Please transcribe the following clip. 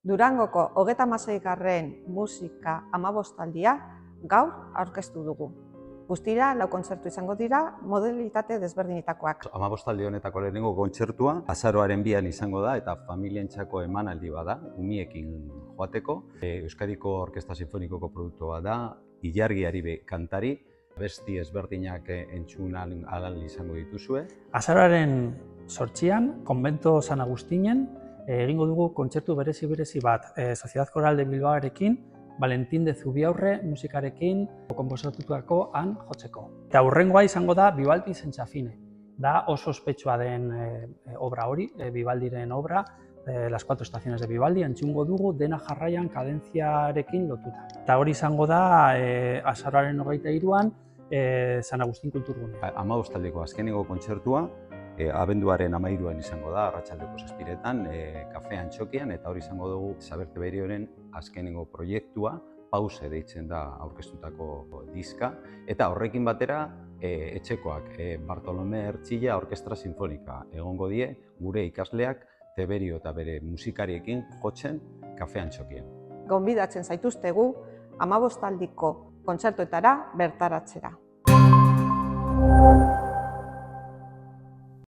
Durangoko 36. musika amabostaldia gaur aurkeztu dugu. Guztira, 4 kontzertu izango dira, modalitate desberdinetakoak. Amabostaldi honetako lehenengo kontzertua azaroaren 2an izango da eta familientzako emanaldi bada, umiekin joateko. Euskadiko Orkestra Sinfonikoko produktua da, ilargiari kantari, abesti ezberdinak entzun ahal izango dituzue. Azaroaren 8an, Konbento San Agustinen, egingo dugu kontzertu berezi bat, Sociedad Coral de Bilbaorekin, Valentín de Zubiaurre musikarekin konposatutako han jotzeko. Eta hurrengoa izango da Vivaldi Senza Fine. Da oso ospetsua den obra hori, Vivaldiren obra, Las 4 estaciones de Vivaldi, entzungo dugu dena jarraian kadentziarekin lotuta. Eta hori izango da azaroaren 23an San Agustin Kulturgunea. Amabostaldiko azkeneko kontzertua, abenduaren 13an izango da, arratsaldeko 7etan, Kafe Antxokian, eta hori izango dugu Saberte Berioren azkenengo proiektua, Pause deitzen da aurkeztutako diska, eta horrekin batera etxekoak, Bartolome Ertzilla Orkestra Sinfonika egongo die, gure ikasleak Teberio eta bere musikariekin jotzen Kafe Antxokian. Gonbidatzen zaituztegu amabostaldiko kontzertuetara bertaratzera.